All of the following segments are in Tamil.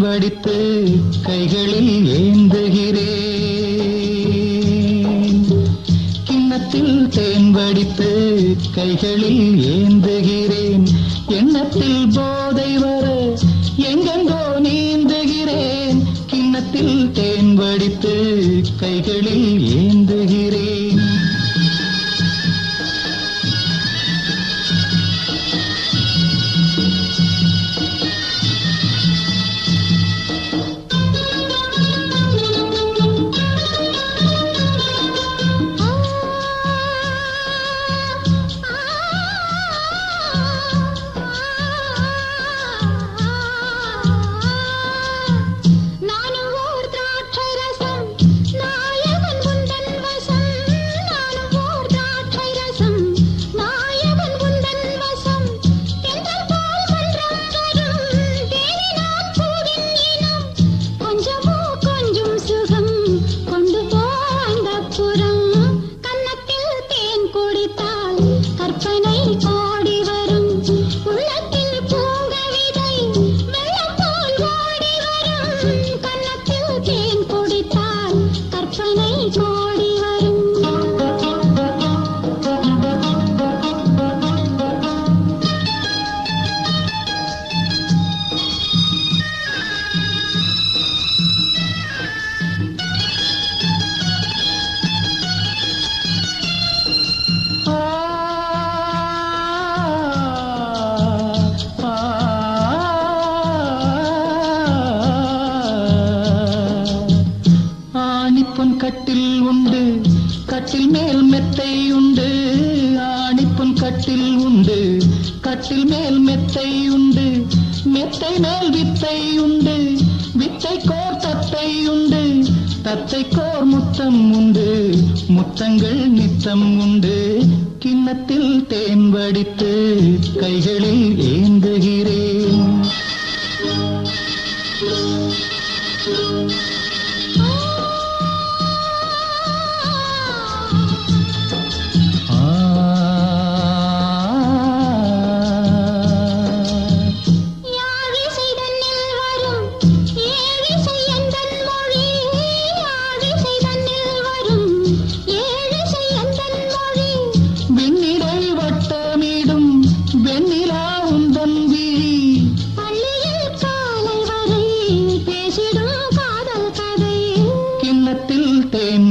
வடித்து கைகளில் ஏந்துகிறேன். கிண்ணத்தில் தேன் வடித்து கைகளில் ஏந்துகிறேன். எண்ணத்தில் போதை வர எங்கெங்கோ நீந்துகிறேன். கிண்ணத்தில் தேன் வடித்து கைகளில் ஏந்துகிறேன். கட்டில் உண்டு, கட்டில் மேல் மெத்தை உண்டு. ஆணிப்புன் கட்டில் உண்டு, கட்டில் மேல் மெத்தை உண்டு. மெத்தை மேல் வித்தை உண்டு, வித்தை கோர் தத்தை உண்டு. தத்தை கோர் முத்தம் உண்டு, முத்தங்கள் நித்தம் உண்டு. கிண்ணத்தில் தேன் வடித்து கைகளில் ஏந்துகிறேன்.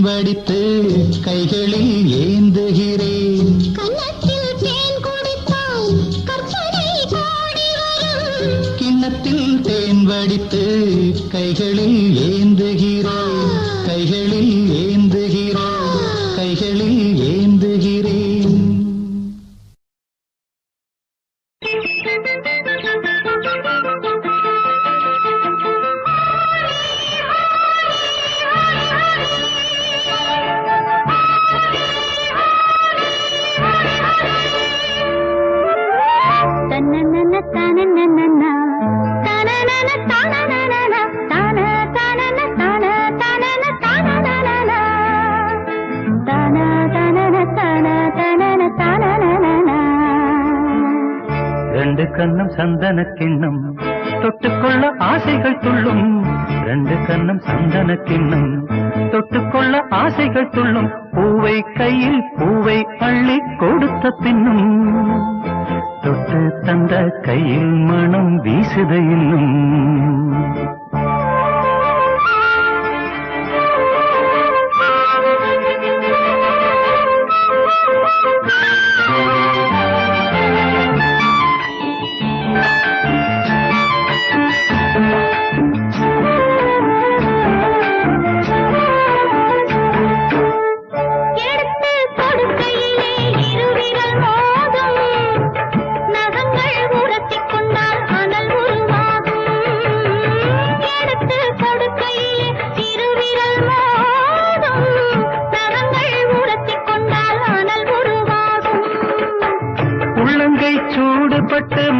வடித்து கைகளில் ஏந்துகிறேன். கன்னத்தில் தேன் குடித்தால் கற்பனை கோடி வரும். கிண்ணத்தில் தேன் வடித்து கைகளில் ஏந்துகிறேன். கைகளில் ஏந்துகிறேன். கைகளில் ஏந்துகிறேன். ரெண்டு கண்ணம் சந்தன கிண்ணம் தொட்டுக்கொள்ள ஆசைகள் துள்ளும். ரெண்டு கண்ணம் சந்தன கிண்ணம் தொட்டுக்கொள்ள ஆசைகள் துள்ளும். பூவை கையில் பூவை அள்ளி கொடுத்த பின்னும் தொட்டு தந்த கையில் மனம் வீசுத இன்னும்.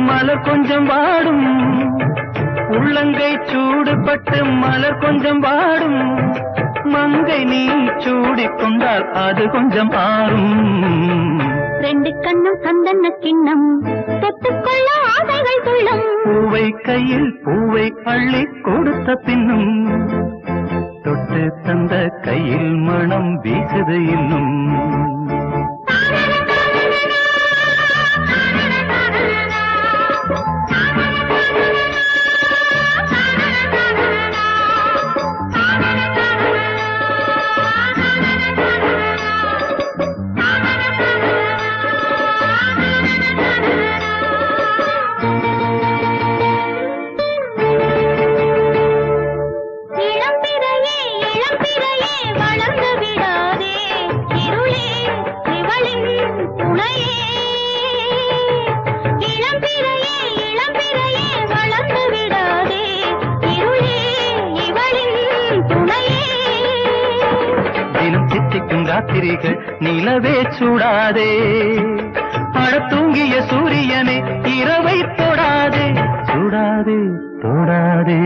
மலர் கொஞ்சம் வாடும், உள்ளங்கை சூடுபட்டு மலர் கொஞ்சம் வாடும். மங்கை நீ சூடிக்கொண்டால் அது கொஞ்சம் ஆறும். ரெண்டு கண்ணும் சந்தன கிண்ணம் தொட்டுக்கொள்ள ஆசைகள் துள்ளும் பூவை கையில் பூவை அள்ளி கொடுத்த பின்னும் தொட்டு தந்த கையில் மனம் வீசுது இன்னும் ராத்திரிகள் நிலவே சூடாதே தூங்கிய சூரியனே இரவை தொடாதே சூடாதே தொடாதே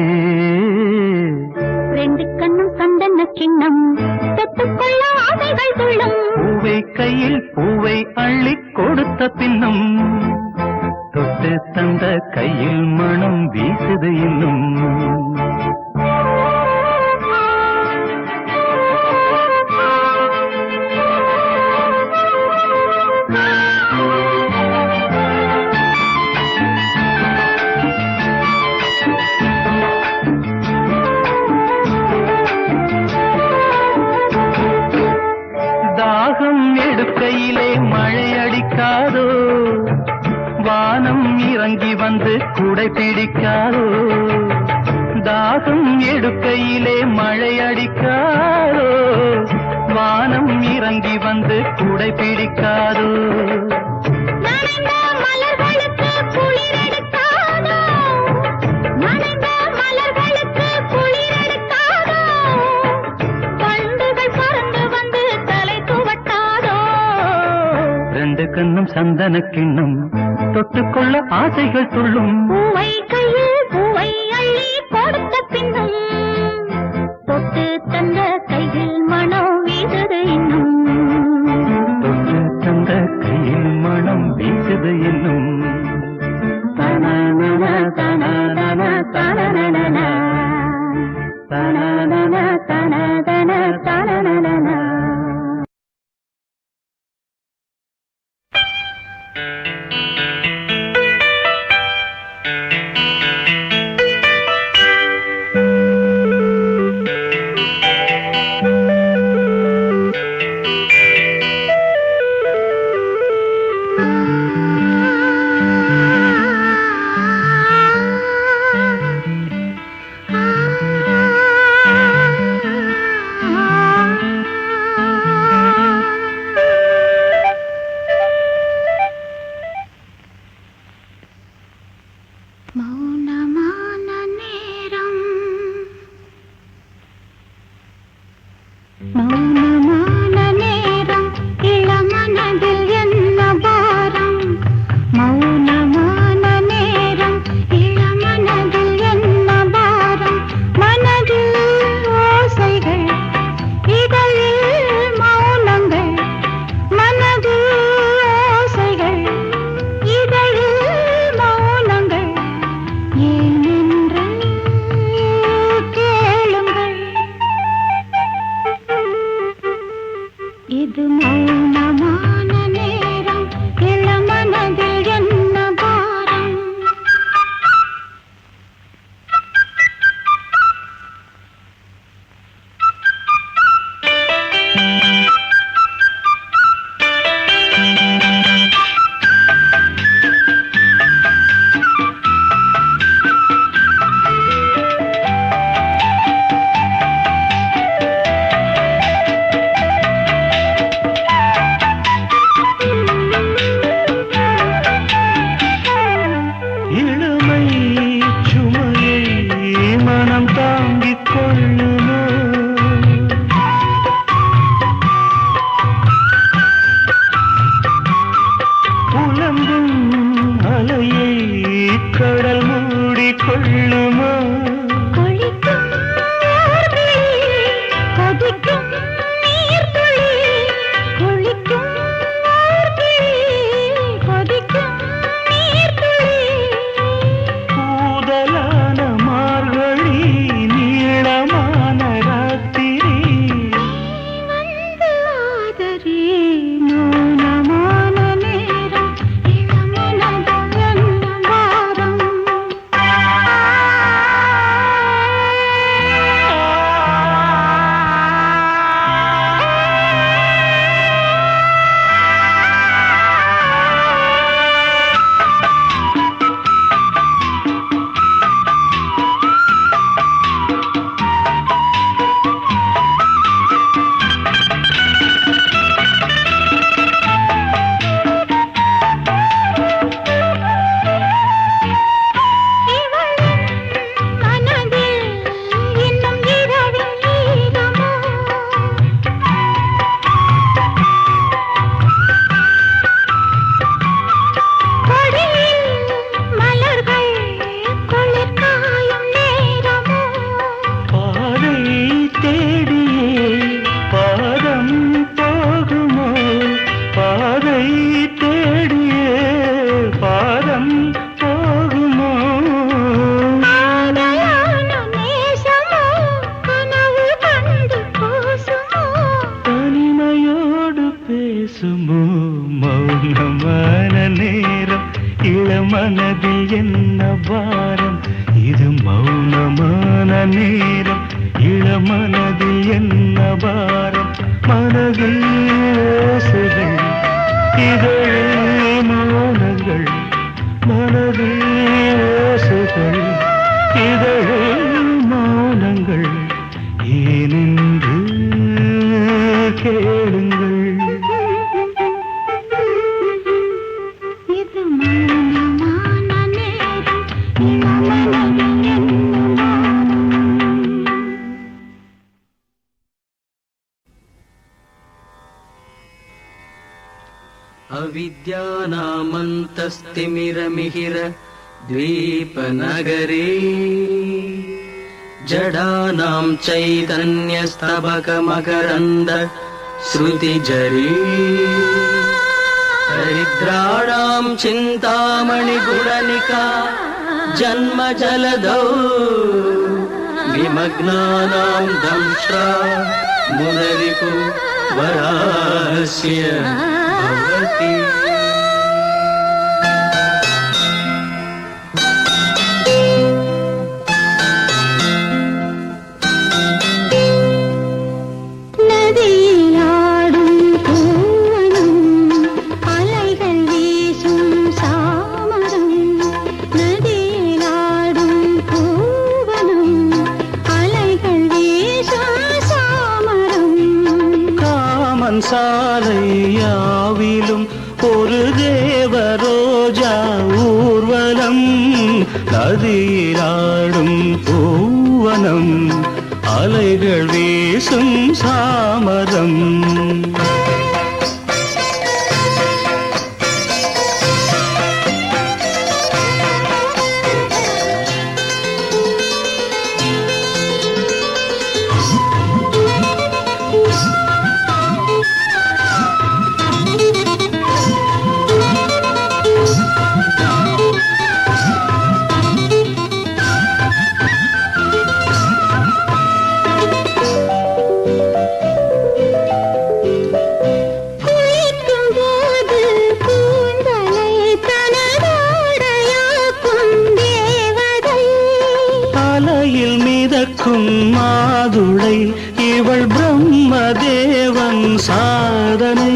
ரெண்டு கண்ணும் சந்தன கிண்ணம் தொட்டுக்கொள்ள ஆசைகள் துள்ளும் பூவை கையில் பூவை அள்ளி கொடுத்த பின்னும் தொட்டு தந்த கையில் மனம் வீசுது இன்னும் எடுக்கையிலே மழை அடிக்காதோ வானம் இறங்கி வந்து குடை பிடிக்காதோ தாகம் எடுக்கையிலே மழை அடிக்காதோ வானம் இறங்கி வந்து குடை பிடிக்காதோ கண்ணும் சந்தன கிண்ணம் தொட்டுக்கொள்ள ஆசைகள் துள்ளும் பூவை கையில் பூவை அள்ளி கொடுத்த பின்னும் தொட்டு தந்த கையில் மனம் வீசுது இன்னும் தொட்டு தந்த கையில் மனம் வீசுது இன்னும் தனனன தனனன தனனன தனனன தனனன தனனன மனதில் என்ன பாரம் இது மௌனமான நேரம் இளமனதில் என்ன பாரம் மனதில் ஓசைகள் இதழே மௌனங்கள் மனதில் ஓசைகள் இதழே மௌனங்கள் ஏனென்று கேளுங்கள் இது மௌனமான நேரம் இளமனதில் என்ன अविद्यानामन्तस्तिमिरमिहिर द्वीपनगरे जडानां चैतन्यस्तबकमकरन्द श्रुतिजरी दरिद्राणां चिन्तामणिगुणनिका जन्मजलधौ विमग्नानां दंष्ट्रा मुदरिपु वरास्य भवति நதியிலாடும் பூவனம் அலைகள் வீசும் சாமரம் நதியிலாடும் பூவனம் அலைகள் வீசும் சாமரம் காமன் சாலை யாவிலும் ஒரு தேவரோஜா ஊர்வலம் நதியிலாடும் பூவனம் அலைகள் வீசும் சாமரம் குளிக்கும் போது கூந்தலை தனதாடையாக்கும் தேவதை அலையில் மிதக்கும் மாதுளை இவள் பிரம்மதேவன் சாதனை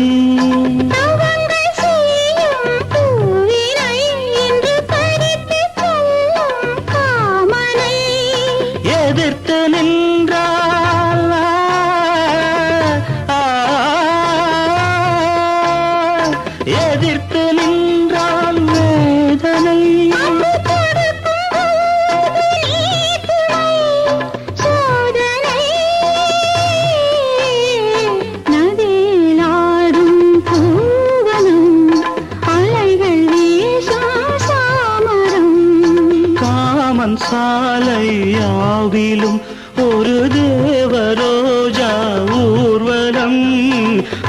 தவங்கள் செய்யும் பூவினை இன்று பறித்து செல்லும் காமனை எதிர்த்து நின்றால் எதிர்த்து நின்றால் வேதனை சோதனை நதியிலாடும் பூவனம் அலைகள் வீசும் சாமரம் காமன் சாலை யாவிலும் ஒரு தேவரோஜா ஊர்வலம்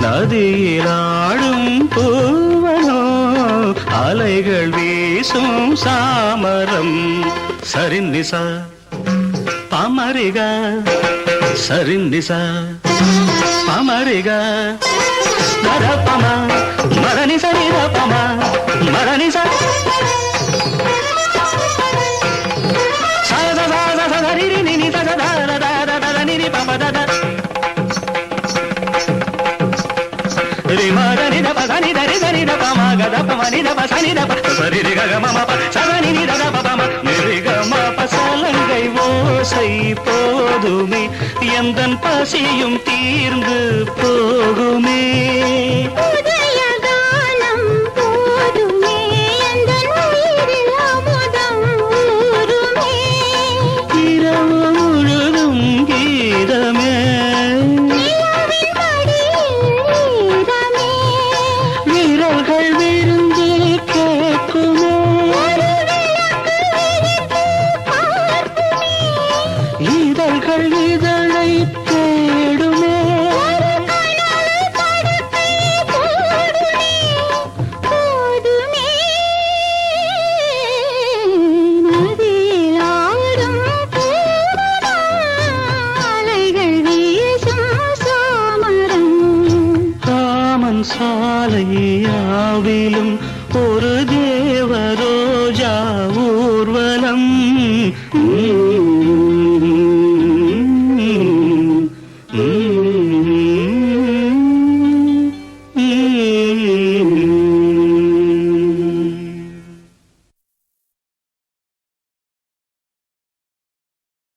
நதியிலாடும் பூவனோ அலைகள் வீசும் சாமரம் சரிநிசா பமரிகா சரிநிசா பமரிகா மரப்பம மரணி சரிதப்பம மரணி சலங்கை ஓசை போதுமே எந்தன் பசியும் தீர்ந்து போகுமே உதயகானம் போதுமே எந்தன் உயிரில் அமுதம் ஊறுமே இரவு முழுதும் கீதமே நிலவின் மடியில் ஈரமே வீரர்கள் விருந்து கேட்குமே ஒரு விளக்கு விரித்து பார்க்குமே இதழ்கள் இதழை தேடுமே ஒரு கனவு படுக்கை போடுமே போதுமே நதியில் ஆடும் பூவனம் அலைகள் வீசும் சாமரம் காமன் சாலை யாவிலும் ஒரு தேவரோஜா